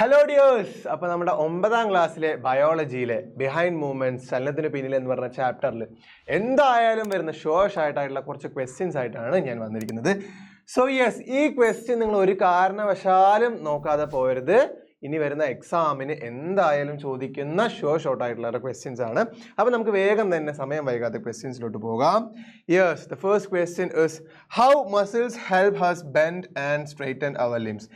Hello dears. അപ്പോൾ നമ്മുടെ 9ാം ക്ലാസ്സിലെ ബയോളജിയിലെ ബിഹൈൻഡ് മൂവ്മെന്റ്സ് ചലനത്തിന് പിന്നിൽ എന്ന് പറഞ്ഞ ചാപ്റ്ററിൽ എന്തായാലും വരുന്ന ഷോർട്ട് കുറച്ച് ക്വസ്റ്റ്യൻസ് ആയിട്ടാണ് ഞാൻ വന്നിരിക്കുന്നത്. സോ യെസ്, ഈ ക്വസ്റ്റ്യൻ നിങ്ങൾ ഒരു കാരണവശാലും നോക്കാതെ പോകരുത്. ഇനി വരുന്ന എക്സാമിന് എന്തായാലും ചോദിക്കുന്ന ഷോർട്ടായിട്ടുള്ള ക്വസ്റ്റ്യൻസ് ആണ്. അപ്പോൾ നമുക്ക് വേഗം തന്നെ സമയം വൈകാതെ ക്വസ്റ്റ്യൻസിലോട്ട് പോകാം. Yes, the first question is how muscles help us bend and straighten our limbs.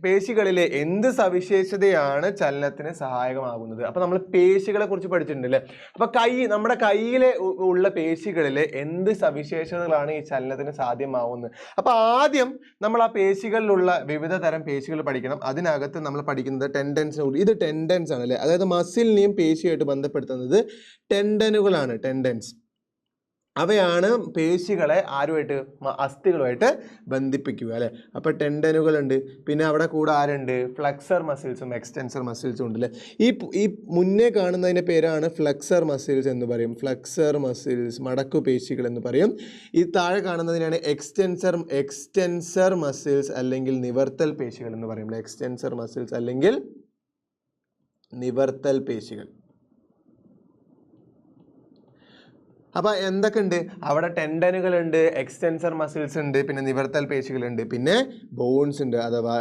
പേശികളിലെ എന്ത് സവിശേഷതയാണ് ചലനത്തിന് സഹായകമാകുന്നത്? അപ്പോൾ നമ്മൾ പേശികളെ കുറിച്ച് പഠിച്ചിട്ടുണ്ടല്ലേ. അപ്പോൾ നമ്മുടെ കയ്യിലെ ഉള്ള പേശികളിലെ എന്ത് സവിശേഷതകളാണ് ഈ ചലനത്തിന് സാധ്യമാവുന്നത്? അപ്പോൾ ആദ്യം നമ്മൾ ആ പേശികളിലുള്ള വിവിധ തരം പേശികൾ പഠിക്കണം. അതിനകത്ത് നമ്മൾ പഠിക്കുന്നത് ടെൻഡൻസ്. ഇത് ടെൻഡൻസ് ആണ് അല്ലേ, അതായത് മസിലിനെയും പേശിയായിട്ട് ബന്ധപ്പെടുത്തുന്നത് ടെൻഡനുകളാണ്. ടെൻഡൻസ് അവയാണ് പേശികളെ ആരുമായിട്ട്, അസ്ഥികളുമായിട്ട് ബന്ധിപ്പിക്കുക അല്ലേ. അപ്പോൾ ടെൻഡനുകളുണ്ട്. പിന്നെ അവിടെ കൂടെ ആരുണ്ട്? ഫ്ലെക്സർ മസിൽസും എക്സ്റ്റൻസർ മസിൽസും ഉണ്ടല്ലേ. ഈ മുന്നേ കാണുന്നതിൻ്റെ പേരാണ് ഫ്ലെക്സർ മസിൽസ് എന്ന് പറയും. ഫ്ലെക്സർ മസിൽസ്, മടക്കു പേശികൾ എന്ന് പറയും. ഈ താഴെ കാണുന്നതിനാണ് എക്സ്റ്റൻസർ മസിൽസ് അല്ലെങ്കിൽ നിവർത്തൽ പേശികൾ എന്ന് പറയും. എക്സ്റ്റൻസർ മസിൽസ് അല്ലെങ്കിൽ നിവർത്തൽ പേശികൾ. അപ്പോൾ എന്തൊക്കെ ഉണ്ട് അവിടെ? ടെൻഡനുകളുണ്ട്, എക്സ്റ്റൻസർ മസിൽസ് ഉണ്ട്, പിന്നെ നിവർത്തൽ പേശികളുണ്ട്, പിന്നെ ബോൺസ് ഉണ്ട് അഥവാ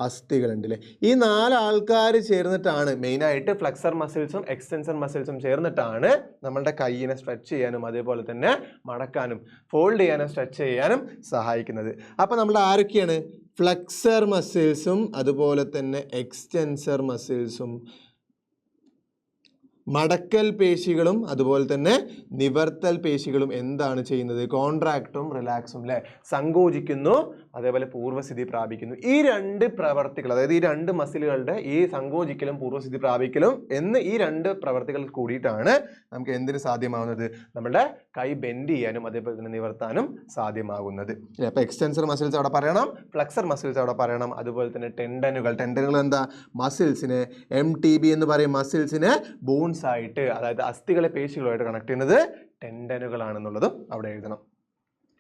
അസ്ഥികളുണ്ട് അല്ലേ. ഈ 4 ആൾക്കാർ ചേർന്നിട്ടാണ് മെയിനായിട്ട് ഫ്ലെക്സർ മസിൽസും എക്സ്റ്റൻസർ മസിൽസും ചേർന്നിട്ടാണ് നമ്മളുടെ കൈയിനെ സ്ട്രെച്ച് ചെയ്യാനും അതേപോലെ തന്നെ മടക്കാനും ഫോൾഡ് ചെയ്യാനും സ്ട്രെച്ച് ചെയ്യാനും സഹായിക്കുന്നത്. അപ്പോൾ നമ്മൾ ആരൊക്കെയാണ്? ഫ്ലെക്സർ മസിൽസും അതുപോലെ തന്നെ എക്സ്റ്റൻസർ മസിൽസും, മടക്കൽ പേശികളും അതുപോലെ തന്നെ നിവർത്തൽ പേശികളും എന്താണ് ചെയ്യുന്നത്? കോൺട്രാക്റ്റും റിലാക്സും അല്ലേ, സങ്കോചിക്കുന്നു അതേപോലെ പൂർവ്വസ്ഥിതി പ്രാപിക്കുന്നു. ഈ 2 പ്രവർത്തികൾ, അതായത് ഈ 2 മസിലുകളുടെ ഈ സങ്കോചിക്കലും പൂർവ്വസ്ഥിതി പ്രാപിക്കലും എന്ന് ഈ 2 പ്രവർത്തികൾ കൂടിയിട്ടാണ് നമുക്ക് എന്തിനു സാധ്യമാകുന്നത്? നമ്മുടെ കൈ ബെൻഡ് ചെയ്യാനും അതേപോലെ തന്നെ നിവർത്താനും സാധ്യമാകുന്നത്. അപ്പോൾ എക്സ്റ്റൻസർ മസിൽസ് അവിടെ പറയണം, ഫ്ലെക്സർ മസിൽസ് അവിടെ പറയണം, അതുപോലെ തന്നെ ടെൻഡനുകൾ എന്താ? മസിൽസിന് MTB എന്ന് പറയും. മസിൽസിന് ബോൺസ് ആയിട്ട്, അതായത് അസ്ഥികളെ പേശികളുമായിട്ട് കണക്ട് ചെയ്യുന്നത് ടെൻഡനുകളാണെന്നുള്ളതും അവിടെ എഴുതണം.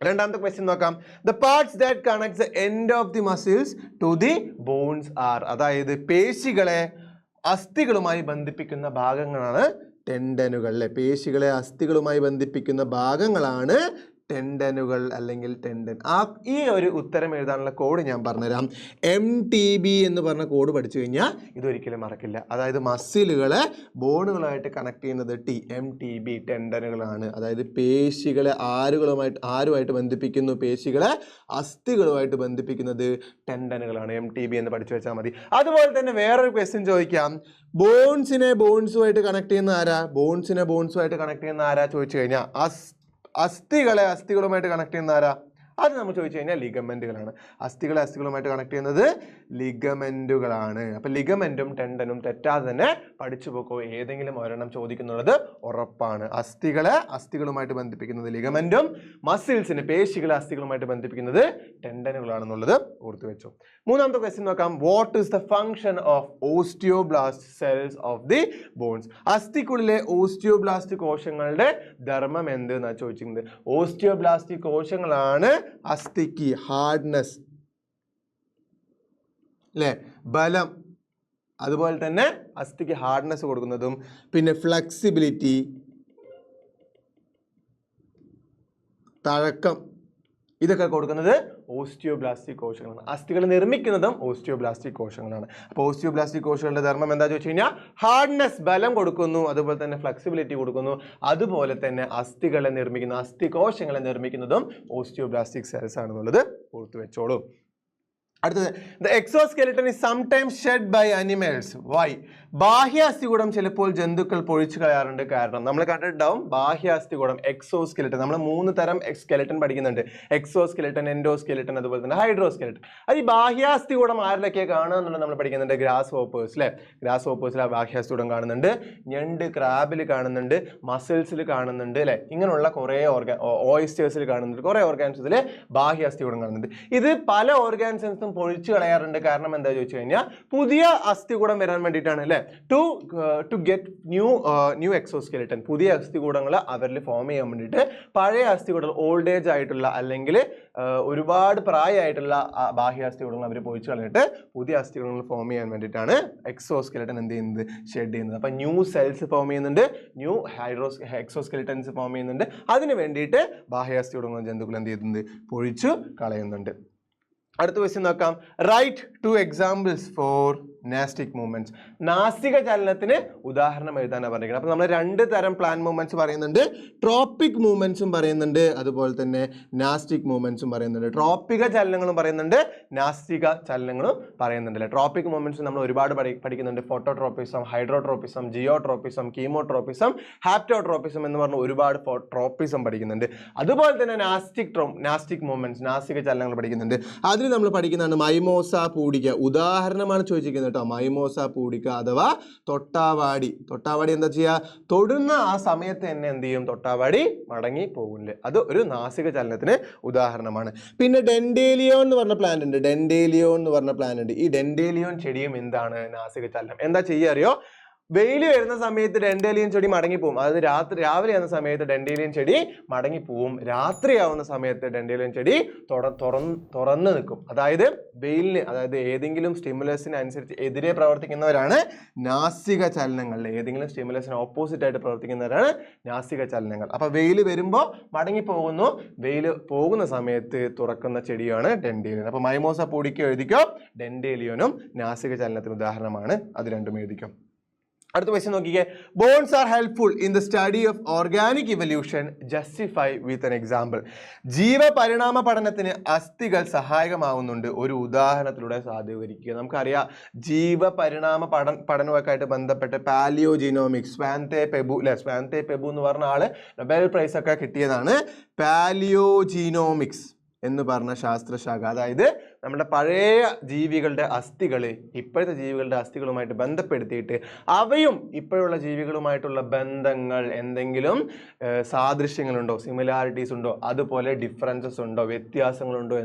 രണ്ടാമത്തെ ക്വസ്റ്റ്യൻ നോക്കാം. The parts that connects the end of the muscles to the bones are. അതായത് പേശികളെ അസ്ഥികളുമായി ബന്ധിപ്പിക്കുന്ന ഭാഗങ്ങളാണ് ടെൻഡനുകൾ അല്ലെ. പേശികളെ അസ്ഥികളുമായി ബന്ധിപ്പിക്കുന്ന ഭാഗങ്ങളാണ് ടെൻഡനുകൾ അല്ലെങ്കിൽ ടെൻഡൻ. ഈ ഒരു ഉത്തരം എഴുതാനുള്ള കോഡ് ഞാൻ പറഞ്ഞുതരാം. MTB എന്ന് പറഞ്ഞ കോഡ് പഠിച്ചു കഴിഞ്ഞാൽ ഇതൊരിക്കലും മറക്കില്ല. അതായത് മസിലുകളെ ബോണുകളായിട്ട് കണക്ട് ചെയ്യുന്നത് MTB ടെൻഡനുകളാണ്. അതായത് പേശികളെ ആരുമായിട്ട് ബന്ധിപ്പിക്കുന്നു? പേശികളെ അസ്ഥികളുമായിട്ട് ബന്ധിപ്പിക്കുന്നത് ടെൻഡനുകളാണ്. MTB എന്ന് പഠിച്ചു വെച്ചാൽ മതി. അതുപോലെ തന്നെ വേറൊരു ക്വസ്റ്റ്യൻ ചോദിക്കാം. ബോൺസിനെ ബോൺസുമായിട്ട് കണക്ട് ചെയ്യുന്ന ആരാ? ബോൺസിനെ ബോൺസുമായിട്ട് കണക്ട് ചെയ്യുന്ന ആരാ ചോദിച്ചു കഴിഞ്ഞാൽ അസ്ഥികളെ അസ്ഥികളുമായിട്ട് കണക്ട് ചെയ്യുന്ന ആരാ? അത് നമ്മൾ ചോദിച്ചു കഴിഞ്ഞാൽ ലിഗമെന്റുകളാണ്. അസ്ഥികളെ അസ്ഥികളുമായിട്ട് കണക്ട് ചെയ്യുന്നത് ലിഗമെന്റുകളാണ്. അപ്പം ലിഗമെന്റും ടെൻഡനും തെറ്റാതെ തന്നെ പഠിച്ചു പോക്കോ. ഏതെങ്കിലും ഒരെണ്ണം ചോദിക്കുന്നുള്ളത് ഉറപ്പാണ്. അസ്ഥികളെ അസ്ഥികളുമായിട്ട് ബന്ധിപ്പിക്കുന്നത് ലിഗമെന്റും, മസിൽസിന് പേശികളെ അസ്ഥികളുമായിട്ട് ബന്ധിപ്പിക്കുന്നത് ടെൻഡനുകളാണെന്നുള്ളത് ഓർത്തു വെച്ചു. മൂന്നാമത്തെ ക്വസ്റ്റ്യൻ നോക്കാം. What is the function of osteoblast cells of the bones? അസ്ഥിക്കുള്ളിലെ ഓസ്റ്റിയോബ്ലാസ്റ്റ് കോശങ്ങളുടെ ധർമ്മം എന്ത് എന്നാണ് ചോദിച്ചിരിക്കുന്നത്. ഓസ്റ്റിയോബ്ലാസ്റ്റ് കോശങ്ങളാണ് അസ്ഥിക്ക് ഹാർഡ്നെസ് അല്ലേ, ബലം, അതുപോലെ തന്നെ അസ്ഥിക്ക് ഹാർഡ്നെസ് കൊടുക്കുന്നതും പിന്നെ ഫ്ലെക്സിബിലിറ്റി, തഴക്കം, ഇതൊക്കെ കൊടുക്കുന്നത് ഓസ്റ്റിയോബ്ലാസ്റ്റിക് കോശങ്ങളാണ്. അസ്ഥികൾ നിർമ്മിക്കുന്നതും ഓസ്റ്റിയോബ്ലാസ്റ്റിക് കോശങ്ങളാണ്. അപ്പോൾ ഓസ്റ്റിയോബ്ലാസ്റ്റിക് കോശങ്ങളുടെ ധർമ്മം എന്താ ചോദിച്ചു കഴിഞ്ഞാൽ ഹാർഡ്നെസ്, ബലം കൊടുക്കുന്നു, അതുപോലെ തന്നെ ഫ്ലെക്സിബിലിറ്റി കൊടുക്കുന്നു. അതുപോലെ തന്നെ അസ്ഥികളെ നിർമ്മിക്കുന്ന അസ്ഥികോശങ്ങളെ നിർമ്മിക്കുന്നതും ഓസ്റ്റിയോബ്ലാസ്റ്റിക് സെൽസ് ആണെന്നുള്ളത് ഓർത്തു വെച്ചോളൂ. അടുത്തത്, the exoskeleton is sometimes shed by animals. Why? ബാഹ്യാസ്ഥികൂടം ചിലപ്പോൾ ജന്തുക്കൾ പൊഴിച്ചു കളയാറുണ്ട്. കാരണം നമ്മൾ കണ്ടിട്ടുണ്ടാവും ബാഹ്യാസ്ഥികൂടം, എക്സോസ്കെലിറ്റൻ. നമ്മൾ 3 തരം സ്കെലിറ്റൻ പഠിക്കുന്നുണ്ട്. എക്സോസ്കെലിറ്റൻ, എൻഡോസ്കെലിറ്റൻ, അതുപോലെ തന്നെ ഹൈഡ്രോസ്കെലിറ്റൻ. അത് ഈ ബാഹ്യാസ്ഥികൂടം ആരിലൊക്കെ കാണുക എന്നുള്ളത് നമ്മൾ പഠിക്കുന്നുണ്ട്. ഗ്രാസ് ഹോപ്പേഴ്സ് അല്ലേ, ഗ്രാസ് ഹോപ്പേഴ്സിൽ ആ ബാഹ്യാസ്ഥികൂടം കാണുന്നുണ്ട്. ഞണ്ട്, ക്രാബിൽ കാണുന്നുണ്ട്, മസിൽസിൽ കാണുന്നുണ്ട് അല്ലേ. ഇങ്ങനെയുള്ള കുറേ ഓയിസ്റ്റേഴ്സിൽ കാണുന്നുണ്ട്. കുറേ ഓർഗാനിസത്തിൽ ബാഹ്യാസ്ഥികൂടം കാണുന്നുണ്ട്. ഇത് പല ഓർഗാനിസംസും പൊഴിച്ചു കളയാറുണ്ട്. കാരണം എന്താ ചോദിച്ചു കഴിഞ്ഞാൽ പുതിയ അസ്ഥികൂടം വരാൻ വേണ്ടിയിട്ടാണ് അല്ലേ. ടു ഗെറ്റ് ന്യൂ എക്സോസ്കെലിറ്റൻ, പുതിയ അസ്ഥികൂടങ്ങൾ അവരിൽ ഫോം ചെയ്യാൻ വേണ്ടിയിട്ട് പഴയ അസ്ഥികൂടങ്ങൾ ഓൾഡ് ഏജ് ആയിട്ടുള്ള അല്ലെങ്കിൽ ഒരുപാട് പ്രായമായിട്ടുള്ള ബാഹ്യാസ്ഥികൂടങ്ങൾ അവർ പൊളിച്ചു കളഞ്ഞിട്ട് പുതിയ അസ്ഥികൂടങ്ങൾ ഫോം ചെയ്യാൻ വേണ്ടിയിട്ടാണ് എക്സോസ്കെലിറ്റൻ എന്ത് ചെയ്യുന്നത്, ഷെഡ് ചെയ്യുന്നത്. അപ്പം ന്യൂ സെൽസ് ഫോം ചെയ്യുന്നുണ്ട്, ന്യൂ എക്സോസ്കെലിറ്റൻസ് ഫോം ചെയ്യുന്നുണ്ട്. അതിന് വേണ്ടിയിട്ട് ബാഹ്യാസ്ഥികൂടങ്ങൾ ജന്തുക്കൾ എന്ത് ചെയ്യുന്നുണ്ട്, പൊഴിച്ചു കളയുന്നുണ്ട്. അടുത്ത ക്വസ്റ്റ്യൻ നോക്കാം. Write 2 examples for nastic movements. നാസിക ചലനത്തിന് ഉദാഹരണം എഴുതാനാണ് പറഞ്ഞിരിക്കുന്നത്. അപ്പോൾ നമ്മൾ 2 തരം പ്ലാൻ മൂവ്മെന്റ്സ് പറയുന്നുണ്ട്. ട്രോപ്പിക് മൂവ്മെന്റ്സും പറയുന്നുണ്ട്, അതുപോലെ തന്നെ നാസ്റ്റിക് മൂവ്മെന്റ്സും പറയുന്നുണ്ട്. ട്രോപ്പിക ചലനങ്ങളും പറയുന്നുണ്ട്, നാസ്റ്റിക ചലനങ്ങളും പറയുന്നുണ്ട് അല്ലേ. ട്രോപ്പിക് മൂവ്മെന്റ്സ് നമ്മൾ ഒരുപാട് പഠിക്കുന്നുണ്ട്. ഫോട്ടോട്രോപ്പിസം, ഹൈഡ്രോട്രോപ്പിസം, ജിയോട്രോപ്പിസം, കീമോട്രോപ്പിസം, ഹാപ്റ്റോട്രോപ്പിസം എന്ന് പറഞ്ഞ ഒരുപാട് ട്രോപ്പിസം പഠിക്കുന്നുണ്ട്. അതുപോലെ തന്നെ നാസ്റ്റിക് മൂവ്മെന്റ്സ്, നാസിക ചലനങ്ങൾ പഠിക്കുന്നുണ്ട്. അതിൽ നമ്മൾ പഠിക്കുന്നതാണ് മൈമോസ പൂഡിക്ക. ഉദാഹരണമാണ് ചോദിച്ചിരിക്കുന്നത് കേട്ടോ. മൈമോസ പൂഡിക്ക അഥവാ തൊട്ടാവാടി. തൊട്ടാവാടി എന്താ ചെയ്യുക, തൊടുന്ന ആ സമയത്ത് തന്നെ എന്ത് ചെയ്യും, തൊട്ടാവാടി മടങ്ങി പോകില്ലേ. അത് ഒരു നാസിക ചലനത്തിന് ഉദാഹരണമാണ്. പിന്നെ ഡെൻഡേലിയോൺ എന്ന് പറഞ്ഞ പ്ലാന്റ് ഉണ്ട്. ഡെൻഡേലിയോൺ എന്ന് പറഞ്ഞ പ്ലാന്റ് ഉണ്ട്. ഈ ഡെൻഡേലിയോൺ ചെടിയും എന്താണ് നാസിക ചലനം. എന്താ ചെയ്യുക അറിയോ, വെയിൽ വരുന്ന സമയത്ത് ഡെൻഡേലിയൻ ചെടി മടങ്ങിപ്പോവും. അതായത് രാവിലെ ആവുന്ന സമയത്ത് ഡെൻഡേലിയൻ ചെടി മടങ്ങിപ്പോവും. രാത്രിയാവുന്ന സമയത്ത് ഡെൻഡേലിയൻ ചെടി തുറന്നു നിൽക്കും. അതായത് വെയിലിന്, അതായത് ഏതെങ്കിലും സ്റ്റിമുലസിന് അനുസരിച്ച് എതിരെ പ്രവർത്തിക്കുന്നവരാണ് നാസിക ചലനങ്ങൾ. ഏതെങ്കിലും സ്റ്റിമുലസിന് ഓപ്പോസിറ്റ് ആയിട്ട് പ്രവർത്തിക്കുന്നവരാണ് നാസിക ചലനങ്ങൾ. അപ്പൊ വെയിൽ വരുമ്പോൾ മടങ്ങിപ്പോകുന്നു, വെയിൽ പോകുന്ന സമയത്ത് തുറക്കുന്ന ചെടിയാണ് ഡെൻഡേലിയൻ. അപ്പൊ മൈമോസ പൂഡിക്കോ എഴുതിക്കോ, ഡെൻഡേലിയനും നാസിക ചലനത്തിന് ഉദാഹരണമാണ്. അത് രണ്ടും എഴുതിക്കോ. അടുത്ത ക്വസ്റ്റ്യൻ നോക്കിക്കേ. Bones are helpful in the study of organic evolution, justify with an example. ജീവപരിണാമ പഠനത്തിന് അസ്ഥികൾ സഹായകമാവുന്നുണ്ട്, ഒരു ഉദാഹരണത്തിലൂടെ സാധൂകരിക്കുക. നമുക്കറിയാം ജീവപരിണാമ പഠനമൊക്കെ ആയിട്ട് ബന്ധപ്പെട്ട് പാലിയോജിനോമിക്സ്, സ്വാൻതെ പെബു അല്ലെ, സ്വാൻതെ പെബു എന്ന് പറഞ്ഞ ആള് നൊബേൽ പ്രൈസ് ഒക്കെ കിട്ടിയതാണ്. പാലിയോജിനോമിക്സ് എന്ന് പറഞ്ഞ ശാസ്ത്രശാഖ, അതായത് നമ്മുടെ പഴയ ജീവികളുടെ അസ്ഥികൾ ഇപ്പോഴത്തെ ജീവികളുടെ അസ്ഥികളുമായിട്ട് ബന്ധപ്പെടുത്തിയിട്ട് അവയും ഇപ്പോഴുള്ള ജീവികളുമായിട്ടുള്ള ബന്ധങ്ങൾ, എന്തെങ്കിലും സാദൃശ്യങ്ങളുണ്ടോ, സിമിലാരിറ്റീസ് ഉണ്ടോ, അതുപോലെ ഡിഫറൻസസ് ഉണ്ടോ, വ്യത്യാസങ്ങളുണ്ടോ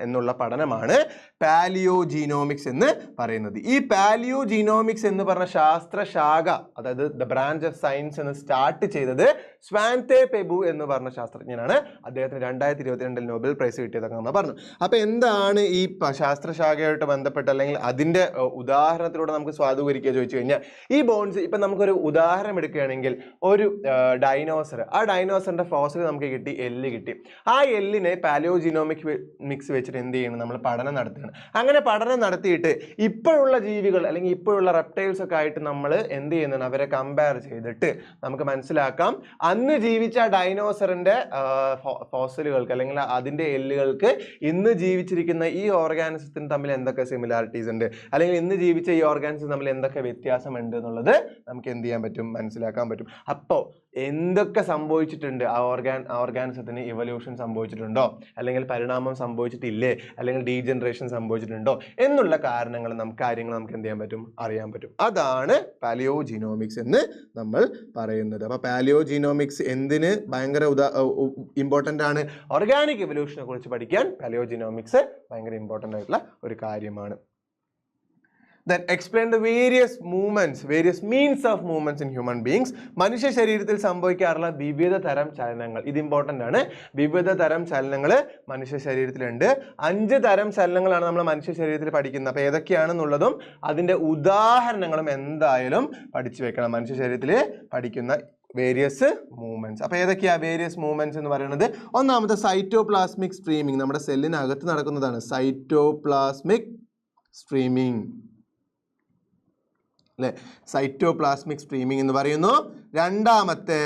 എന്നുള്ള പഠനമാണ് പാലിയോജീനോമിക്സ് എന്ന് പറയുന്നത്. ഈ പാലിയോജീനോമിക്സ് എന്ന് പറഞ്ഞ ശാസ്ത്രശാഖ, അതായത് ദ ബ്രാഞ്ച് ഓഫ് സയൻസ് എന്ന് സ്റ്റാർട്ട് ചെയ്തത് സ്വാൻതെ പെബു എന്ന് പറഞ്ഞ ശാസ്ത്രജ്ഞനാണ്. അദ്ദേഹത്തിന് 2022 നോബൽ പ്രൈസ് കിട്ടിയതൊക്കെ നമ്മൾ പറഞ്ഞു. അപ്പൊ എന്താണ് ഈ ശാസ്ത്രശാഖയായിട്ട് ബന്ധപ്പെട്ട് അല്ലെങ്കിൽ അതിന്റെ ഉദാഹരണത്തിലൂടെ നമുക്ക് സ്വാധീകരിക്കുക ചോദിച്ചു കഴിഞ്ഞാൽ, ഈ ബോൺസ് ഇപ്പൊ നമുക്കൊരു ഉദാഹരണം എടുക്കുകയാണെങ്കിൽ ഒരു ഡൈനോസർ, ആ ഡൈനോസറിന്റെ ഫോസിൽ നമുക്ക് കിട്ടി, എല്ല് കിട്ടി. ആ എല്ലിനെ പാലിയോജിനോമിക്സ് വെച്ചിട്ട് എന്ത് ചെയ്യണം, നമ്മൾ പഠനം നടത്തുകയാണ്. അങ്ങനെ പഠനം നടത്തിയിട്ട് ഇപ്പോഴുള്ള ജീവികൾ അല്ലെങ്കിൽ ഇപ്പോഴുള്ള റെപ്റ്റൈൽസ് ഒക്കെ ആയിട്ട് നമ്മൾ എന്ത് ചെയ്യുന്നതാണ്, അവരെ കമ്പയർ ചെയ്തിട്ട് നമുക്ക് മനസ്സിലാക്കാം അന്ന് ജീവിച്ച ഡൈനോസറിന്റെ ഫോസിലുകൾക്ക് അല്ലെങ്കിൽ അതിന്റെ എല്ലുകൾക്ക് ഇന്ന് ജീവിച്ചിരിക്കുന്ന ഈ ഓർഗാനിസത്തിന് തമ്മിൽ എന്തൊക്കെ സിമിലാരിറ്റീസ് ഉണ്ട്, അല്ലെങ്കിൽ ഇന്ന് ജീവിച്ച ഈ ഓർഗാനിസം തമ്മിൽ എന്തൊക്കെ വ്യത്യാസമുണ്ട് എന്നുള്ളത് നമുക്ക് എന്ത് ചെയ്യാൻ പറ്റും, മനസ്സിലാക്കാൻ പറ്റും. അപ്പോൾ എന്തൊക്കെ സംഭവിച്ചിട്ടുണ്ട്, ആ ഓർഗാനിസത്തിന് ഇവല്യൂഷൻ സംഭവിച്ചിട്ടുണ്ടോ, അല്ലെങ്കിൽ പരിണാമം സംഭവിച്ചിട്ടില്ലേ, അല്ലെങ്കിൽ ഡീജനറേഷൻ സംഭവിച്ചിട്ടുണ്ടോ എന്നുള്ള കാര്യങ്ങൾ നമുക്ക് എന്ത് ചെയ്യാൻ പറ്റും, അറിയാൻ പറ്റും. അതാണ് പാലിയോജിനോമിക്സ് എന്ന് നമ്മൾ പറയുന്നത്. അപ്പൊ പാലിയോജിനോമിക്സ് എന്തിന് ഭയങ്കര ഇമ്പോർട്ടൻ്റ് ആണ്, ഓർഗാനിക് ഇവല്യൂഷനെ കുറിച്ച് പഠിക്കാൻ പാലിയോജിനോമിക്സ് ഭയങ്കര ഇമ്പോർട്ടൻ്റ് ആയിട്ടുള്ള ഒരു കാര്യമാണ്. Then explain the various means of movements in human beings. മനുഷ്യ ശരീരത്തിൽ സംഭവിക്കാറുള്ള വിവിധ തരം ചലനങ്ങൾ, ഇത് ഇമ്പോർട്ടൻ്റ് ആണ്. വിവിധ തരം ചലനങ്ങൾ മനുഷ്യ ശരീരത്തിലുണ്ട്. 5 തരം ചലനങ്ങളാണ് നമ്മൾ മനുഷ്യ ശരീരത്തിൽ പഠിക്കുന്നത്. അപ്പോൾ ഏതൊക്കെയാണെന്നുള്ളതും അതിൻ്റെ ഉദാഹരണങ്ങളും എന്തായാലും പഠിച്ചു വെക്കണം. മനുഷ്യ ശരീരത്തിൽ പഠിക്കുന്ന വേരിയസ് മൂവ്മെന്റ്സ്. അപ്പോൾ ഏതൊക്കെയാ വേരിയസ് മൂവ്മെന്റ്സ് എന്ന് പറയുന്നത്? ഒന്നാമത്തെ സൈറ്റോപ്ലാസ്മിക് സ്ട്രീമിംഗ്, നമ്മുടെ സെല്ലിനകത്ത് നടക്കുന്നതാണ് സൈറ്റോപ്ലാസ്മിക് സ്ട്രീമിംഗ് അല്ലെ, സൈറ്റോപ്ലാസ്മിക് സ്ട്രീമിംഗ് എന്ന് പറയുന്നു. രണ്ടാമത്തെ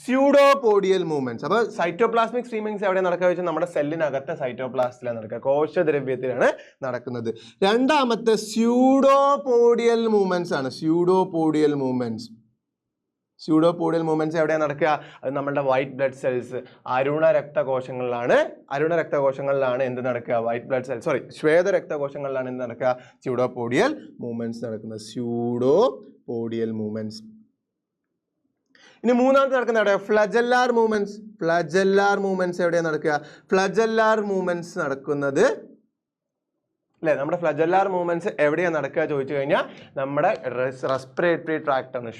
സ്യൂഡോപോഡിയൽ മൂവ്മെന്റ്സ്. അപ്പോൾ സൈറ്റോപ്ലാസ്മിക് സ്ട്രീമിങ്സ് എവിടെ നടക്കുക വെച്ചാൽ നമ്മുടെ സെല്ലിനകത്ത് സൈറ്റോപ്ലാസ്റ്റിലാണ് നടക്കുക, കോശദ്രവ്യത്തിലാണ് നടക്കുന്നത്. രണ്ടാമത്തെ സ്യൂഡോപോഡിയൽ മൂവ്മെന്റ്സ് ആണ്. സ്യൂഡോപോഡിയൽ മൂവ്മെന്റ്സ് എവിടെയാണ് നടക്കുക? അത് നമ്മുടെ വൈറ്റ് ബ്ലഡ് സെൽസ്, അരുണ രക്തകോശങ്ങളിലാണ് എന്ത് നടക്കുക, വൈറ്റ് ബ്ലഡ് സെൽസ് ശ്വേത രക്തകോശങ്ങളിലാണ് എന്ത് നടക്കുക, സ്യൂഡോപോഡിയൽ മൂവ്മെന്റ്സ് നടക്കുന്നത്. സ്യൂഡോപോഡിയൽ മൂവ്മെന്റ്സ്. ഇനി മൂന്നാമത്തെ നടക്കുന്ന എവിടെ? Flagellar movements. ഫ്ലജല്ലാർ മൂവ്മെന്റ്സ് എവിടെയാണ് നടക്കുക? ഫ്ലജല്ലാർ മൂവ്മെന്റ്സ് നടക്കുന്നത് അല്ലേ, നമ്മുടെ ഫ്ലജല്ലാർ മൂവ്മെന്റ്സ് എവിടെയാണ് നടക്കുക ചോദിച്ചു കഴിഞ്ഞാൽ നമ്മുടെ റെസ്പിറേറ്ററി ട്രാക്ട് ആണ്,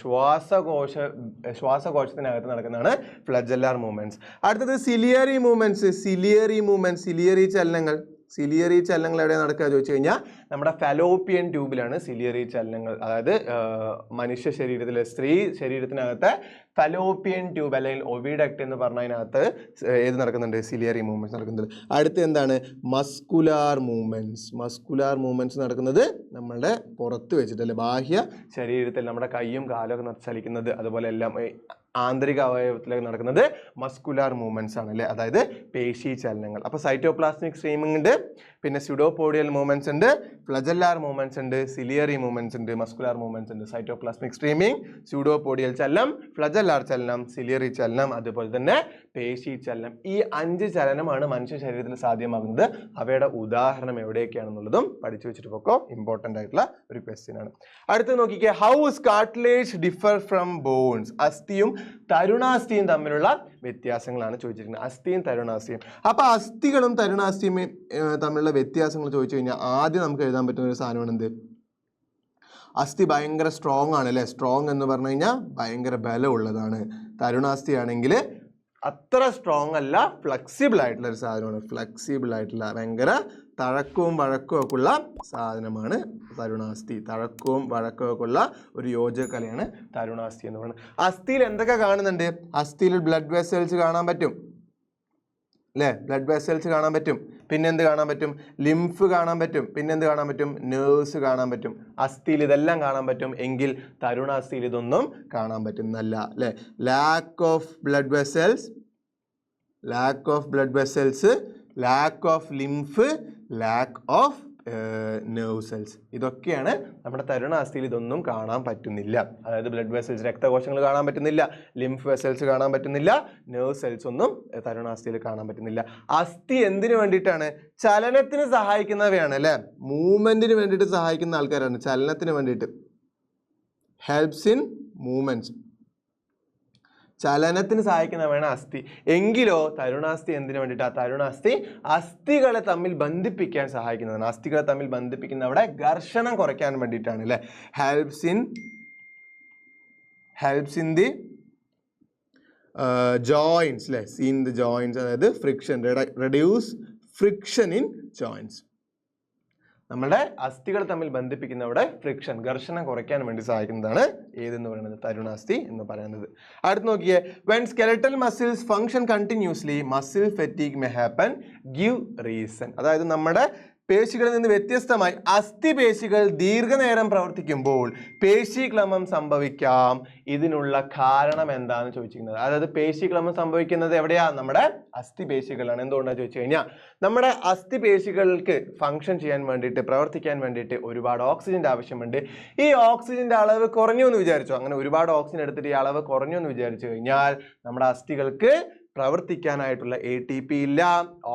ശ്വാസകോശത്തിനകത്ത് നടക്കുന്നതാണ് ഫ്ലജല്ലാർ മൂവ്മെന്റ്സ്. അടുത്തത് സിലിയറി മൂവ്മെന്റ്സ്. സിലിയറി ചലനങ്ങൾ. സിലിയറി ചലനങ്ങൾ എവിടെയാണ് നടക്കുക ചോദിച്ചു കഴിഞ്ഞാൽ നമ്മുടെ ഫലോപ്പിയൻ ട്യൂബിലാണ് സിലിയറി ചലനങ്ങൾ. അതായത് മനുഷ്യ ശരീരത്തിലെ സ്ത്രീ ശരീരത്തിനകത്തെ ഫലോപ്പിയൻ ട്യൂബ് അല്ലെങ്കിൽ ഒവിഡക്ട് എന്ന് പറഞ്ഞതിനകത്ത് ഏത് നടക്കുന്നുണ്ട്? സിലിയറി മൂവ്മെന്റ്സ് നടക്കുന്നത്. അടുത്ത് എന്താണ്? മസ്കുലാർ മൂവ്മെന്റ്സ് നടക്കുന്നത് നമ്മളുടെ പുറത്ത് വെച്ചിട്ട് അല്ലെ, ബാഹ്യ ശരീരത്തിൽ നമ്മുടെ കൈയും കാലൊക്കെ ചലിക്കുന്നത്, അതുപോലെ എല്ലാം ആന്തരിക അവയവത്തിലേക്ക് നടക്കുന്നത് മസ്കുലാർ മൂവ്മെന്റ്സ് ആണ് അല്ലേ, അതായത് പേശി ചലനങ്ങൾ. അപ്പോൾ സൈറ്റോപ്ലാസ്മിക് സ്ട്രീമിംഗ് ഉണ്ട്, പിന്നെ സ്യൂഡോപോഡിയൽ മൂവ്മെന്റ്സ് ഉണ്ട്, ഫ്ലജല്ലാർ മൂവ്മെന്റ്സ് ഉണ്ട്, സിലിയറി മൂവ്മെന്റ്സ് ഉണ്ട്, മസ്കുലാർ മൂവ്മെന്റ്സ് ഉണ്ട്. സൈറ്റോപ്ലാസ്മിക് സ്ട്രീമിംഗ്, സ്യൂഡോപോഡിയൽ ചലനം, ഫ്ലജല്ലാർ ചലനം, സിലിയറി ചലനം, അതുപോലെ തന്നെ പേശി ചലനം. ഈ 5 ചലനമാണ് മനുഷ്യ ശരീരത്തിൽ സാധ്യമാകുന്നത്. അവയുടെ ഉദാഹരണം എവിടെയൊക്കെയാണെന്നുള്ളതും പഠിച്ചു വെച്ചിട്ട് പോക്കോ, ഇമ്പോർട്ടൻ്റ് ആയിട്ടുള്ള ഒരു ക്വസ്റ്റ്യൻ ആണ്. അടുത്ത് നോക്കിക്കേ, how is cartilage differ from bones? അസ്ഥിയും തരുണാസ്ഥിയും തമ്മിലുള്ള വ്യത്യാസങ്ങളാണ് ചോദിച്ചിരിക്കുന്നത്. അസ്ഥിയും തരുണാസ്ഥിയും. അപ്പൊ അസ്ഥികളും തരുണാസ്ഥിയും തമ്മിലുള്ള വ്യത്യാസങ്ങൾ ചോദിച്ചു കഴിഞ്ഞാൽ ആദ്യം നമുക്ക് എഴുതാൻ പറ്റുന്ന ഒരു സാധനമാണ് എന്ത്? അസ്ഥി ഭയങ്കര സ്ട്രോങ് ആണ് അല്ലെ. സ്ട്രോങ് എന്ന് പറഞ്ഞു കഴിഞ്ഞാൽ ഭയങ്കര ബലമുള്ളതാണ്. തരുണാസ്ഥി ആണെങ്കിൽ അത്ര സ്ട്രോങ് അല്ല, ഫ്ലെക്സിബിൾ ആയിട്ടുള്ള ഒരു സാധനമാണ്. ഫ്ലെക്സിബിൾ ആയിട്ടുള്ള ഭയങ്കര തഴക്കവും വഴക്കവും ഒക്കെ ഉള്ള സാധനമാണ് തരുണാസ്ഥി. തഴക്കവും വഴക്കവും ഒക്കെ ഉള്ള ഒരു യോജകലയാണ് തരുണാസ്ഥി എന്ന് പറയുന്നത്. അസ്ഥിയിൽ എന്തൊക്കെ കാണുന്നുണ്ട്? അസ്ഥിയിൽ ബ്ലഡ് വെസൽസ് കാണാൻ പറ്റും അല്ലേ, ബ്ലഡ് വെസൽസ് കാണാൻ പറ്റും. പിന്നെ എന്ത് കാണാൻ പറ്റും? ലിംഫ് കാണാൻ പറ്റും. പിന്നെ എന്ത് കാണാൻ പറ്റും? നെർവ്സ് കാണാൻ പറ്റും. അസ്ഥിയിൽ ഇതെല്ലാം കാണാൻ പറ്റും, എങ്കിൽ തരുണാസ്ഥിയിൽ ഇതൊന്നും കാണാൻ പറ്റുന്നല്ല അല്ലേ. Lack of blood vessels, lack of lymph, lack of nerve cells, ഇതൊക്കെയാണ് നമ്മുടെ തരുണാസ്ഥിയിൽ. ഇതൊന്നും കാണാൻ പറ്റുന്നില്ല. അതായത് ബ്ലഡ് വെസൽസ്, രക്തകോശങ്ങൾ കാണാൻ പറ്റുന്നില്ല, ലിംഫ് വെസൽസ് കാണാൻ പറ്റുന്നില്ല, നെർവ് സെൽസ് ഒന്നും തരുണാസ്ഥിയിൽ കാണാൻ പറ്റുന്നില്ല. അസ്ഥി എന്തിനു വേണ്ടിയിട്ടാണ്? ചലനത്തിന് സഹായിക്കുന്നവയാണ് അല്ലേ, മൂവ്മെന്റിന് വേണ്ടിയിട്ട് സഹായിക്കുന്ന ആൾക്കാരാണ്. ചലനത്തിന് വേണ്ടിയിട്ട്, ഹെൽപ്സ് ഇൻ മൂവ്മെന്റ്സ്, ചലനത്തിന് സഹായിക്കുന്നവയാണ് അസ്ഥി. എങ്കിലോ തരുണാസ്ഥി എന്തിനു വേണ്ടിയിട്ടാണ്? തരുണാസ്ഥി അസ്ഥികളെ തമ്മിൽ ബന്ധിപ്പിക്കാൻ സഹായിക്കുന്നതാണ്. അസ്ഥികളെ തമ്മിൽ ബന്ധിപ്പിക്കുന്ന അവിടെ ഘർഷണം കുറയ്ക്കാൻ വേണ്ടിയിട്ടാണ് അല്ലേ. ഹെൽപ്സ് ഇൻ ദി ജോയിൻസ് അല്ലേ, സീൻ ദി ജോയിൻസ്, അതായത് friction, reduce friction in joints. നമ്മുടെ അസ്ഥികൾ തമ്മിൽ ബന്ധിപ്പിക്കുന്നവിടെ ഫ്രിക്ഷൻ, ഘർഷണം കുറയ്ക്കാൻ വേണ്ടി സഹായിക്കുന്നതാണ് ഏതെന്ന് പറയുന്നത്? തരുണാസ്ഥി എന്ന് പറയുന്നത്. അടുത്ത് നോക്കിയേ, when skeletal muscles function continuously muscle fatigue may happen, give reason. അതായത് നമ്മുടെ പേശികളിൽ നിന്ന് വ്യത്യസ്തമായി അസ്ഥിപേശികൾ ദീർഘനേരം പ്രവർത്തിക്കുമ്പോൾ പേശിക്ലമം സംഭവിക്കാം. ഇതിനുള്ള കാരണം എന്താണെന്ന് ചോദിച്ചിരിക്കുന്നത്. അതായത് പേശിക്ലമം സംഭവിക്കുന്നത് എവിടെയാ? നമ്മുടെ അസ്ഥിപേശികളാണ്. എന്തുകൊണ്ടാണ് ചോദിച്ചു കഴിഞ്ഞാൽ നമ്മുടെ അസ്ഥിപേശികൾക്ക് ഫങ്ഷൻ ചെയ്യാൻ വേണ്ടിയിട്ട്, പ്രവർത്തിക്കാൻ വേണ്ടിയിട്ട് ഒരുപാട് ഓക്സിജന്റെ ആവശ്യമുണ്ട്. ഈ ഓക്സിജന്റെ അളവ് കുറഞ്ഞു എന്ന് വിചാരിച്ചു, അങ്ങനെ ഒരുപാട് ഓക്സിജൻ എടുത്തിട്ട് ഈ അളവ് കുറഞ്ഞു എന്ന് വിചാരിച്ചു കഴിഞ്ഞാൽ നമ്മുടെ അസ്ഥികൾക്ക് പ്രവർത്തിക്കാനായിട്ടുള്ള ATP ഇല്ല,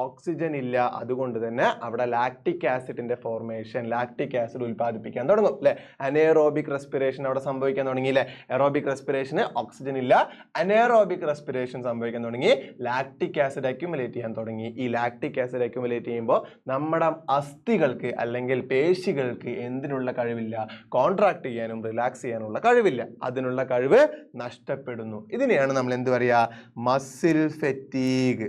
ഓക്സിജൻ ഇല്ല. അതുകൊണ്ട് തന്നെ അവിടെ ലാക്റ്റിക് ആസിഡിന്റെ ഫോർമേഷൻ, ലാക്റ്റിക് ആസിഡ് ഉൽപ്പാദിപ്പിക്കാൻ തുടങ്ങും അല്ലെ. അനേറോബിക് റെസ്പിറേഷൻ അവിടെ സംഭവിക്കാൻ തുടങ്ങിയില്ലേ. എറോബിക് റെസ്പിറേഷന് ഓക്സിജൻ ഇല്ല, അനേറോബിക് റെസ്പിറേഷൻ സംഭവിക്കാൻ തുടങ്ങി, ലാക്റ്റിക് ആസിഡ് അക്യുമുലേറ്റ് ചെയ്യാൻ തുടങ്ങി. ഈ ലാക്റ്റിക് ആസിഡ് അക്യുമുലേറ്റ് ചെയ്യുമ്പോൾ നമ്മുടെ അസ്ഥികൾക്ക് അല്ലെങ്കിൽ പേശികൾക്ക് എന്തിനുള്ള കഴിവില്ല? കോൺട്രാക്ട് ചെയ്യാനും റിലാക്സ് ചെയ്യാനുള്ള കഴിവില്ല. അതിനുള്ള കഴിവ് നഷ്ടപ്പെടുന്നു. ഇതിനെയാണ് നമ്മൾ എന്ത് പറയുക? മസിൽ ഫെറ്റീഗ്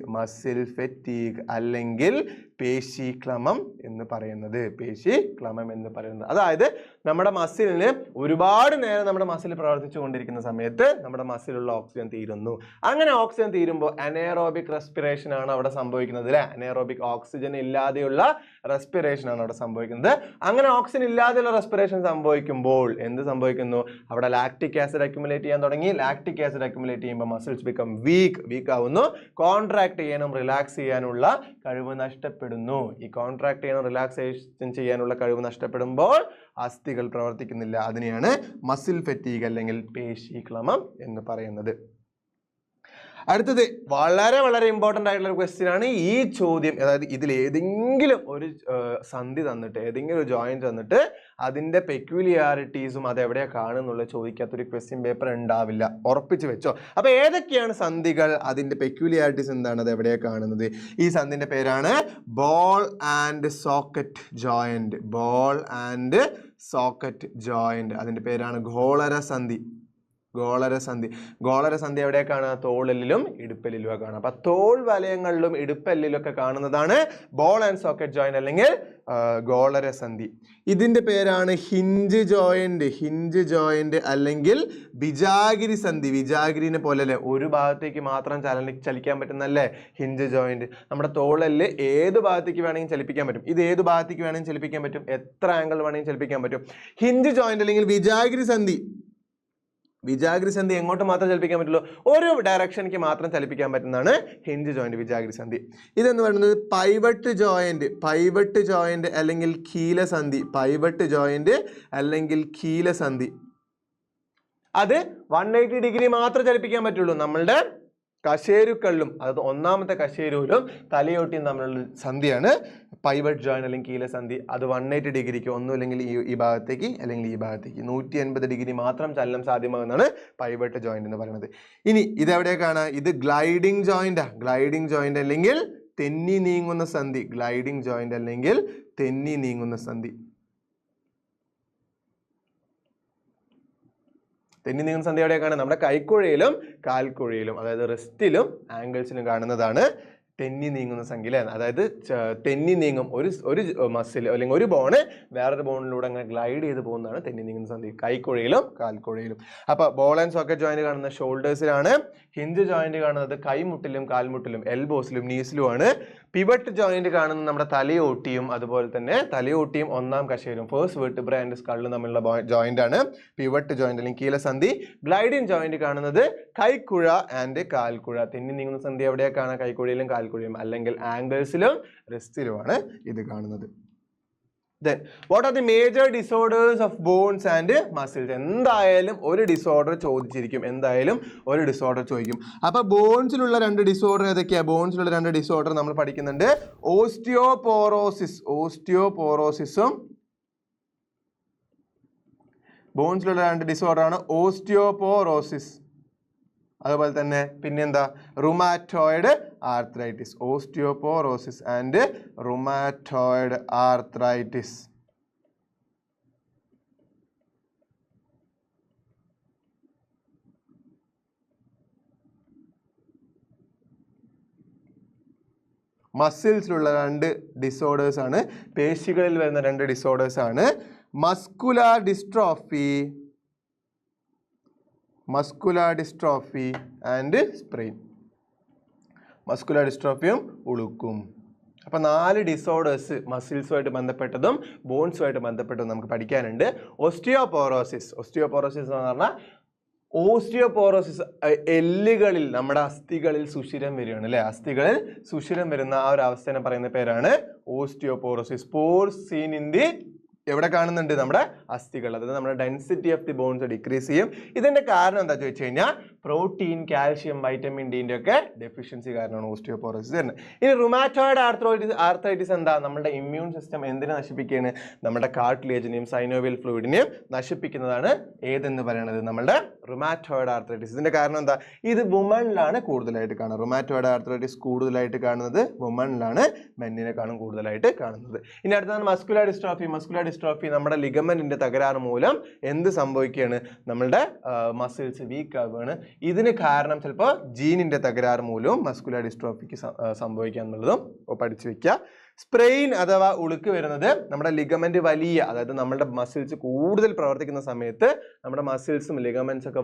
അല്ലെങ്കിൽ പേശിക്ലമം എന്ന് പറയുന്നത്. പേശിക്ലമം എന്ന് പറയുന്നത് അതായത് നമ്മുടെ മസിലിന് ഒരുപാട് നേരം നമ്മുടെ മസിൽ പ്രവർത്തിച്ചു കൊണ്ടിരിക്കുന്ന സമയത്ത് നമ്മുടെ മസിലുള്ള ഓക്സിജൻ തീരുന്നു. അങ്ങനെ ഓക്സിജൻ തീരുമ്പോൾ അനേറോബിക് റെസ്പിറേഷൻ ആണ് അവിടെ സംഭവിക്കുന്നത് അല്ലെ. അനേറോബിക് ഓക്സിജൻ ഇല്ലാതെയുള്ള റെസ്പിറേഷൻ ആണ് അവിടെ സംഭവിക്കുന്നത്. അങ്ങനെ ഓക്സിജൻ ഇല്ലാതെയുള്ള റെസ്പിറേഷൻ സംഭവിക്കുമ്പോൾ എന്ത് സംഭവിക്കുന്നു? അവിടെ ലാക്റ്റിക് ആസിഡ് അക്യുമുലേറ്റ് ചെയ്യാൻ തുടങ്ങി. ലാക്റ്റിക് ആസിഡ് അക്യുമുലേറ്റ് ചെയ്യുമ്പോൾ മസിൽസ് ബിക്കം വീക്ക് ആവുന്നു. കോൺട്രാക്ട് ചെയ്യാനും റിലാക്സ് ചെയ്യാനുള്ള കഴിവ് നഷ്ടപ്പെടുന്നു. ഈ കോൺട്രാക്ട് ചെയ്യാനും റിലാക്സേഷൻ ചെയ്യാനുള്ള കഴിവ് നഷ്ടപ്പെടുമ്പോൾ അസ്ഥികൾ പ്രവർത്തിക്കുന്നില്ല. അതിനെയാണ് മസിൽ ഫെറ്റീഗ് അല്ലെങ്കിൽ പേശിക്ലമം എന്ന് പറയുന്നത്. അടുത്തത് വളരെ വളരെ ഇമ്പോർട്ടൻ്റ് ആയിട്ടുള്ള ഒരു ക്വസ്റ്റ്യൻ ആണ് ഈ ചോദ്യം. അതായത് ഇതിൽ ഏതെങ്കിലും ഒരു സന്ധി തന്നിട്ട്, ഏതെങ്കിലും ഒരു ജോയിന്റ് തന്നിട്ട് അതിന്റെ പെക്യൂലിയാരിറ്റീസും അത് എവിടെയാണ് കാണുന്നുള്ള ചോദിക്കാത്തൊരു ക്വസ്റ്റ്യൻ പേപ്പർ ഉണ്ടാവില്ല, ഉറപ്പിച്ച് വെച്ചോ. അപ്പൊ ഏതൊക്കെയാണ് സന്ധികൾ, അതിന്റെ പെക്യൂലിയാരിറ്റീസ് എന്താണ്, അത് എവിടെയാണ് കാണുന്നത്? ഈ സന്ധിന്റെ പേരാണ് ball and socket joint. Ball and socket joint, അതിന്റെ പേരാണ് ഗോളര സന്ധി. ഗോളര സന്ധി എവിടെയൊക്കെയാണ്? തോളെല്ലിലും ഇടുപ്പെല്ലിലും ഒക്കെ കാണാം. അപ്പൊ തോൾ വലയങ്ങളിലും ഇടുപ്പെല്ലിലും ഒക്കെ കാണുന്നതാണ് ബോൾ ആൻഡ് സോക്കറ്റ് ജോയിന്റ് അല്ലെങ്കിൽ ഗോളര സന്ധി. ഇതിന്റെ പേരാണ് ഹിഞ്ച് ജോയിന്റ് അല്ലെങ്കിൽ വിജാഗിരി സന്ധി. വിജാഗിരിനെ പോലെ അല്ലേ, ഒരു ഭാഗത്തേക്ക് മാത്രം ചലിക്കാൻ പറ്റുന്നല്ലേ ഹിഞ്ച് ജോയിന്റ്. നമ്മുടെ തോളെല്ല് ഏത് ഭാഗത്തേക്ക് വേണമെങ്കിൽ ചലിപ്പിക്കാൻ പറ്റും. ഇത് ഏത് ഭാഗത്തേക്ക് വേണമെങ്കിൽ ചലിപ്പിക്കാൻ പറ്റും, എത്ര ആംഗിൾ വേണമെങ്കിൽ ചലിപ്പിക്കാൻ പറ്റും. ഹിഞ്ച് ജോയിന്റ് അല്ലെങ്കിൽ വിജാഗിരി സന്ധി എങ്ങോട്ട് മാത്രം ചലിപ്പിക്കാൻ പറ്റുള്ളൂ, ഒരു ഡയറക്ഷനിക്ക് മാത്രം ചലിപ്പിക്കാൻ പറ്റുന്നതാണ് ഹിഞ്ച് ജോയിന്റ്, വിജാഗിരി സന്ധി. ഇതെന്ന് പറയുന്നത് പൈവട്ട് ജോയിന്റ് അല്ലെങ്കിൽ കീലസന്ധി. അത് 180 ഡിഗ്രി മാത്രം ചലിപ്പിക്കാൻ പറ്റുള്ളൂ. നമ്മളുടെ കശേരുക്കളിലും, അതായത് ഒന്നാമത്തെ കശേരുവിലും തലയോട്ടിയും തമ്മിലുള്ള സന്ധിയാണ് പൈവട്ട് ജോയിന്റ് അല്ലെങ്കിൽ കീലസന്ധി. അത് 180 ഡിഗ്രിക്ക്, ഒന്നുമില്ലെങ്കിൽ ഈ ഭാഗത്തേക്ക് അല്ലെങ്കിൽ ഈ ഭാഗത്തേക്ക് 180 ഡിഗ്രി മാത്രം ചലനം സാധ്യമാകുന്നതാണ് പൈവട്ട് ജോയിന്റ് എന്ന് പറയുന്നത്. ഇനി ഇതെവിടെയൊക്കെയാണ്? ഇത് ഗ്ലൈഡിംഗ് ജോയിന്റ് അല്ലെങ്കിൽ തെന്നി നീങ്ങുന്ന സന്ധി. തെന്നി നീങ്ങുന്ന സന്ധി എവിടെയൊക്കെയാണ്? നമ്മുടെ കൈക്കുഴയിലും കാൽക്കുഴയിലും, അതായത് റിസ്റ്റിലും ആംഗിൾസിലും കാണുന്നതാണ് തെന്നി നീങ്ങുന്ന സംഖ്യ അല്ലേ. അതായത് തെന്നി നീങ്ങും, ഒരു മസിൽ അല്ലെങ്കിൽ ഒരു ബോണ് വേറൊരു ബോണിലൂടെ അങ്ങനെ ഗ്ലൈഡ് ചെയ്ത് പോകുന്നതാണ് തെന്നി നീങ്ങുന്ന സന്ധി, കൈക്കുഴയിലും കാൽക്കുഴയിലും. അപ്പൊ ബോൾ ആൻഡ് സോക്കറ്റ് ജോയിന്റ് കാണുന്ന ഷോൾഡേഴ്സിലാണ്. ഹിഞ്ച് ജോയിന്റ് കാണുന്നത് കൈമുട്ടിലും കാൽമുട്ടിലും എൽബോസിലും നീസിലുമാണ്. പിവട്ട് ജോയിന്റ് കാണുന്നത് നമ്മുടെ തലയോട്ടിയും അതുപോലെ തന്നെ തലയോട്ടിയും ഒന്നാം കശേരും, ഫേസ്റ്റ് വെർട്ടിബ്ര ആൻഡ് സ്കള്ളും തമ്മിലുള്ള ജോയിന്റ് ആണ് പിവട്ട് ജോയിന്റ് അല്ലെങ്കിൽ കീലസന്ധി. ഗ്ലൈഡിംഗ് ജോയിന്റ് കാണുന്നത് കൈക്കുഴ ആൻഡ് കാൽക്കുഴ. തെന്നി നീങ്ങുന്ന സന്ധി എവിടെയൊക്കെയാണ്? കൈക്കുഴയിലും കാൽക്കുഴയും അല്ലെങ്കിൽ ആംഗിൾസിലും റിസ്റ്റിലുമാണ് ഇത് കാണുന്നത്. Then what are the major disorders of bones and muscles? എന്തായാലും ഒരു ഡിസോർഡർ ചോദിച്ചിരിക്കും, അപ്പൊ ബോൺസിലുള്ള രണ്ട് ഡിസോർഡർ ഏതൊക്കെയാ? ബോൺസിലുള്ള രണ്ട് ഡിസോർഡർ നമ്മൾ പഠിക്കുന്നുണ്ട്. ഓസ്റ്റിയോപോറോസിസും ബോൺസിലുള്ള രണ്ട് ഡിസോർഡർ ആണ് ഓസ്റ്റിയോപോറോസിസ്, അതുപോലെ തന്നെ പിന്നെന്താ rheumatoid arthritis. Osteoporosis and rheumatoid arthritis. മസിൽസിലുള്ള രണ്ട് ഡിസോർഡേഴ്സ് ആണ്, പേശികളിൽ വരുന്ന രണ്ട് ഡിസോർഡേഴ്സ് ആണ്. Muscular dystrophy and sprain. Muscular ഡിസ്ട്രോഫിയും ഉളുക്കും. അപ്പൊ 4 ഡിസോർഡേഴ്സ് മസിൽസുമായിട്ട് ബന്ധപ്പെട്ടതും ബോൺസുമായിട്ട് ബന്ധപ്പെട്ടതും നമുക്ക് പഠിക്കാനുണ്ട്. ഓസ്റ്റിയോപോറോസിസ് എന്ന് പറഞ്ഞാൽ എല്ലുകളിൽ, നമ്മുടെ അസ്ഥികളിൽ സുഷിരം വരികയാണ് അല്ലെ. അസ്ഥികളിൽ സുഷിരം വരുന്ന ആ ഒരു അവസ്ഥയെ പറയുന്ന പേരാണ് osteoporosis. Pores seen in the എവിടെ കാണുന്നുണ്ട്? നമ്മുടെ അസ്ഥികൾ. അതായത് നമ്മുടെ density of the bones decrease ചെയ്യും. ഇതിന്റെ കാരണം എന്താ ചോദിച്ചു കഴിഞ്ഞാൽ പ്രോട്ടീൻ, കാൽഷ്യം, വൈറ്റമിൻ ഡിന്റെ ഒക്കെ ഡെഫിഷ്യൻസി കാരണമാണ് ഓസ്റ്റിയോപോറോസിസ് വരുന്നത്. ഇനി റുമാറ്റോയിഡ് ആർത്രൈറ്റിസ് എന്താ? നമ്മുടെ ഇമ്മ്യൂൺ സിസ്റ്റം എന്തിനെ നശിപ്പിക്കുകയാണ്? നമ്മുടെ കാർട്ടിലേജിനെയും സൈനോവിയൽ ഫ്ലൂയിഡിനെയും നശിപ്പിക്കുന്നതാണ് ഏതെന്ന് പറയുന്നത് നമ്മുടെ റുമാറ്റോയിഡ് ആർത്രൈറ്റിസ്. ഇതിന്റെ കാരണം എന്താ? ഇത് വുമണിലാണ് കൂടുതലായിട്ട് കാണുന്നത്. റുമാറ്റോയിഡ് ആർത്രൈറ്റിസ് കൂടുതലായിട്ട് കാണുന്നത് വുമണിലാണ്, മെന്നിനെക്കാളും കൂടുതലായിട്ട് കാണുന്നത്. ഇനി അടുത്തതാണ് മസ്കുലാർ ഡിസ്ട്രോഫി. നമ്മുടെ ലിഗമെന്റിന്റെ തകരാറ് മൂലം എന്ത് സംഭവിക്കുകയാണ്? നമ്മളുടെ മസിൽസ് വീക്ക് ആവുകയാണ്. ഇതിന് കാരണം ചിലപ്പോൾ ജീനിന്റെ തകരാറ് മൂലവും മസ്കുലാർ ഡിസ്ട്രോഫിക്ക് സംഭവിക്കുക എന്നുള്ളതും പഠിച്ചു വെക്കുക. സ്പ്രെയിൻ അഥവാ ഉളുക്ക് വരുന്നത് നമ്മുടെ ലിഗമെന്റ് അതായത് നമ്മുടെ മസിൽസ് കൂടുതൽ പ്രവർത്തിക്കുന്ന സമയത്ത്, നമ്മുടെ മസിൽസും ലിഗമെന്റ്സ് ഒക്കെ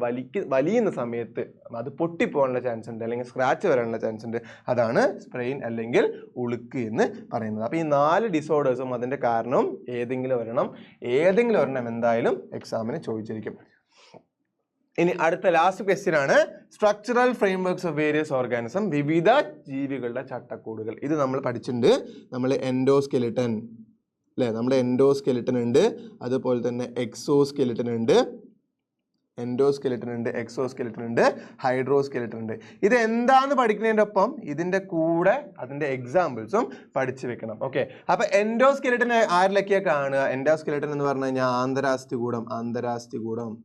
വലിയുന്ന സമയത്ത് അത് പൊട്ടിപ്പോകാനുള്ള ചാൻസ് ഉണ്ട്, അല്ലെങ്കിൽ സ്ക്രാച്ച് വരാനുള്ള ചാൻസ് ഉണ്ട്. അതാണ് സ്പ്രെയിൻ അല്ലെങ്കിൽ ഉളുക്ക് എന്ന് പറയുന്നത്. അപ്പോൾ ഈ 4 ഡിസോർഡേഴ്സും അതിന്റെ കാരണവും ഏതെങ്കിലും ഒരെണ്ണം എന്തായാലും എക്സാമിന് ചോദിച്ചിരിക്കും. ഇനി അടുത്ത ലാസ്റ്റ് ക്വസ്റ്റ്യൻ ആണ് structural frameworks of various organism. വിവിധ ജീവികളുടെ ചട്ടക്കൂടുകൾ. ഇത് നമ്മൾ പഠിച്ചിട്ടുണ്ട്. നമ്മൾ എൻഡോസ്കെലിട്ടൻ അല്ലേ, നമ്മുടെ എൻഡോസ്കെലിട്ടൻ ഉണ്ട്, അതുപോലെ തന്നെ എക്സോസ്കെലിട്ടൻ ഉണ്ട്, എൻഡോസ്കെലിറ്റൻ ഉണ്ട്, എക്സോസ്കെലിറ്റൻ ഉണ്ട്, ഹൈഡ്രോസ്കെലിറ്റൻ ഉണ്ട്. ഇത് എന്താന്ന് പഠിക്കുന്നതിൻ്റെ ഒപ്പം ഇതിൻ്റെ കൂടെ അതിൻ്റെ എക്സാമ്പിൾസും പഠിച്ചു വെക്കണം. ഓക്കെ, അപ്പൊ എൻഡോസ്കെലിറ്റൻ ആരിലൊക്കെയാണ് കാണുക? എൻഡോസ്കെലിറ്റൻ എന്ന് പറഞ്ഞു കഴിഞ്ഞാൽ ആന്തരാസ്ഥികൂടം.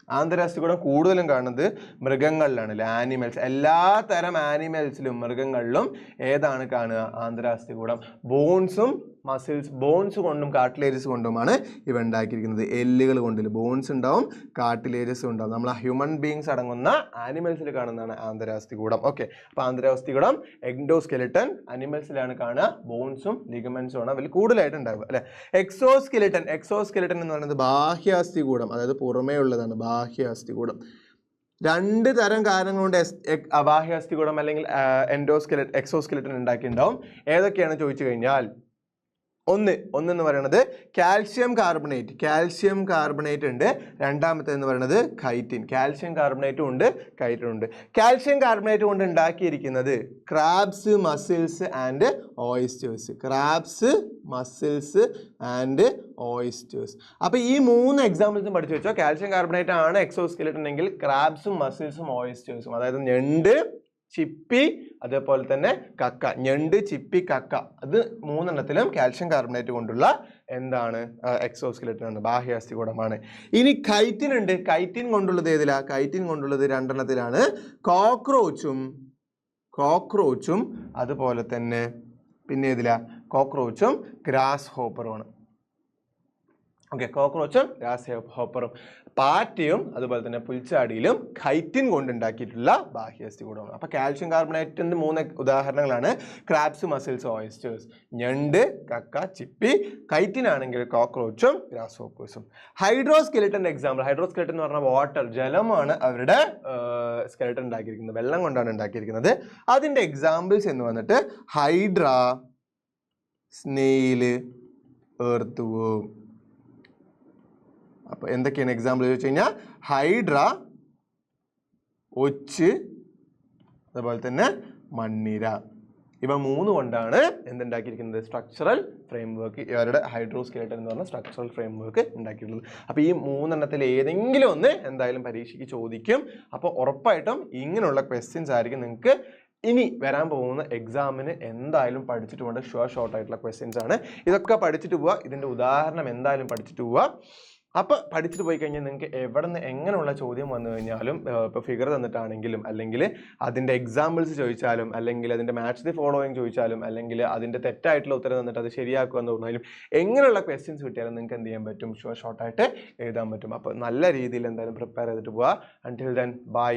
ആന്തരാസ്ഥികൂടം കൂടുതലും കാണുന്നത് മൃഗങ്ങളിലാണ് അല്ലെ, ആനിമൽസ്. എല്ലാ തരം ആനിമൽസിലും മൃഗങ്ങളിലും ഏതാണ് കാണുക? ആന്തരാസ്ഥികൂടം. ബോൺസും മസിൽസ്, ബോൺസ് കൊണ്ടും കാർട്ടിലേജസ് കൊണ്ടുമാണ് ഇവ ഉണ്ടാക്കിയിരിക്കുന്നത്. എല്ലുകൾ കൊണ്ട് ബോൺസ് ഉണ്ടാവും, കാർട്ടിലേജസ് ഉണ്ടാവും. നമ്മൾ ഹ്യൂമൻ ബീങ്സ് അടങ്ങുന്ന ആനിമൽസിൽ കാണുന്നതാണ് ആന്തരാസ്ഥികൂടം. ഓക്കെ, അപ്പൊ ആന്തരാസ്ഥികൂടം, എൻഡോസ്കെലിറ്റൻ അനിമൽസിലാണ് കാണുക. ബോൺസും ലിഗമെന്റ്സും ആണ് അതിൽ കൂടുതലായിട്ട് ഉണ്ടാവുക അല്ലെ. എക്സോസ്കെലിറ്റൻ എന്ന് പറയുന്നത് ബാഹ്യാസ്ഥികൂടം, അതായത് പുറമേ ഉള്ളതാണ് ബാഹ്യാസ്ഥികൂടം. രണ്ട് തരം കാരണങ്ങൾ കൊണ്ട് ബാഹ്യാസ്ഥികൂടം അല്ലെങ്കിൽ എക്സോസ്കെലിറ്റൻ ഉണ്ടാക്കിയിട്ടുണ്ടാവും. ഏതൊക്കെയാണ് ചോദിച്ചു കഴിഞ്ഞാൽ, ഒന്ന് പറയുന്നത് കാൽഷ്യം കാർബണേറ്റ് ഉണ്ട്. രണ്ടാമത്തെ എന്ന് പറയുന്നത് കൈറ്റിൻ. കാൽഷ്യം കാർബണേറ്റും ഉണ്ട്, കൈറ്റിനും ഉണ്ട്. കാൽഷ്യം കാർബണേറ്റ് കൊണ്ട് ഉണ്ടാക്കിയിരിക്കുന്നത് ക്രാബ്സ്, മസിൽസ് ആൻഡ് ഓയിസ്റ്റേഴ്സ്. അപ്പൊ ഈ 3 എക്സാമ്പിൾസും പഠിച്ചു വെച്ചോ. കാൽഷ്യം കാർബണേറ്റ് ആണ് എക്സോസ്കെലിറ്റൻ എങ്കിൽ ക്രാബ്സും മസിൽസും ഓയിസ്റ്റേഴ്സും, അതായത് ഞണ്ട്, ചിപ്പി, അതേപോലെ തന്നെ കക്ക. ഞണ്ട്, ചിപ്പി, കക്ക, അത് 3 കാൽഷ്യം കാർബണേറ്റ് കൊണ്ടുള്ള എന്താണ്? എക്സോസ്കെലിറ്റൻ ആണ്, ബാഹ്യാസ്ഥികൂടമാണ്. ഇനി കൈറ്റിൻ ഉണ്ട്. കൈറ്റിൻ കൊണ്ടുള്ളത് ഏതിലാ? കൈറ്റിൻ കൊണ്ടുള്ളത് 2 കോക്രോച്ചും അതുപോലെ തന്നെ പിന്നെ ഏതിലാ? കോക്രോച്ചും ഗ്രാസ് ഹോപ്പറുമാണ്. ഓക്കെ, കോക്രോച്ചും ഗ്രാസ് ഹോപ്പറും പാറ്റയും അതുപോലെ തന്നെ പുൽച്ചാടിയിലും കൈറ്റിൻ കൊണ്ടുണ്ടാക്കിയിട്ടുള്ള ബാഹ്യാസ്ഥികൂടമാണ്. അപ്പൊ കാൽഷ്യം കാർബണേറ്റിന്റെ 3 ഉദാഹരണങ്ങളാണ് ക്രാബ്സ്, മസിൽസ്, ഓയിസ്റ്റേഴ്സ്. ഞണ്ട്, കക്ക, ചിപ്പി. കൈറ്റിൻ ആണെങ്കിൽ കോക്രോച്ചും ഗ്രാസ് ഹോപ്പേഴ്സും. ഹൈഡ്രോസ്കെലിറ്റന്റെ എക്സാമ്പിൾ, ഹൈഡ്രോസ്കെലിറ്റൻ എന്ന് പറഞ്ഞാൽ വാട്ടർ, ജലമാണ് അവരുടെ സ്കെലിറ്റൻ ഉണ്ടാക്കിയിരിക്കുന്നത്, വെള്ളം കൊണ്ടാണ് ഉണ്ടാക്കിയിരിക്കുന്നത്. അതിന്റെ എക്സാമ്പിൾസ് എന്ന് വന്നിട്ട് ഹൈഡ്ര, സ്നെയില്, എർത്ത്. അപ്പൊ എന്തൊക്കെയാണ് എക്സാമ്പിൾ ചോദിച്ചു കഴിഞ്ഞാൽ ഹൈഡ്ര, ഒച്ച്, അതുപോലെ തന്നെ മണ്ണിര. ഇവ 3 കൊണ്ടാണ് എന്തുണ്ടാക്കിയിരിക്കുന്നത്? Structural framework. ഇവരുടെ ഹൈഡ്രോസ്കെലിറ്റൻ എന്ന് പറഞ്ഞ സ്ട്രക്ചറൽ ഫ്രെയിംവർക്ക് ഉണ്ടാക്കിയിട്ടുള്ളത്. അപ്പോൾ ഈ 3 ഏതെങ്കിലും ഒന്ന് എന്തായാലും പരീക്ഷയ്ക്ക് ചോദിക്കും. അപ്പോൾ ഉറപ്പായിട്ടും ഇങ്ങനെയുള്ള ക്വസ്റ്റ്യൻസ് ആയിരിക്കും നിങ്ങൾക്ക് ഇനി വരാൻ പോകുന്ന എക്സാമിന് എന്തായാലും പഠിച്ചിട്ട് പോകേണ്ട ഷോർട്ട് ആയിട്ടുള്ള ക്വസ്റ്റ്യൻസ് ആണ്. ഇതൊക്കെ പഠിച്ചിട്ട് പോവുക. ഇതിൻ്റെ ഉദാഹരണം എന്തായാലും പഠിച്ചിട്ട് പോവുക. അപ്പോൾ പഠിച്ചിട്ട് പോയി കഴിഞ്ഞാൽ നിങ്ങൾക്ക് എവിടെ നിന്ന് എങ്ങനെയുള്ള ചോദ്യം വന്നു കഴിഞ്ഞാലും, ഇപ്പോൾ ഫിഗർ തന്നിട്ടാണെങ്കിലും, അല്ലെങ്കിൽ അതിൻ്റെ എക്സാമ്പിൾസ് ചോദിച്ചാലും, അല്ലെങ്കിൽ അതിൻ്റെ മാച്ച് ദി ഫോളോയിങ് ചോദിച്ചാലും, അല്ലെങ്കിൽ അതിൻ്റെ തെറ്റായിട്ടുള്ള ഉത്തരം തന്നിട്ട് അത് ശരിയാക്കുക എന്ന് പറഞ്ഞാലും, എങ്ങനെയുള്ള ക്വസ്റ്റ്യൻസ് കിട്ടിയാലും നിങ്ങൾക്ക് എന്ത് ചെയ്യാൻ പറ്റും? ഷോർട്ടായിട്ട് എഴുതാൻ പറ്റും. അപ്പോൾ നല്ല രീതിയിൽ എന്തായാലും പ്രിപ്പയർ ചെയ്തിട്ട് പോവുക. Until then bye.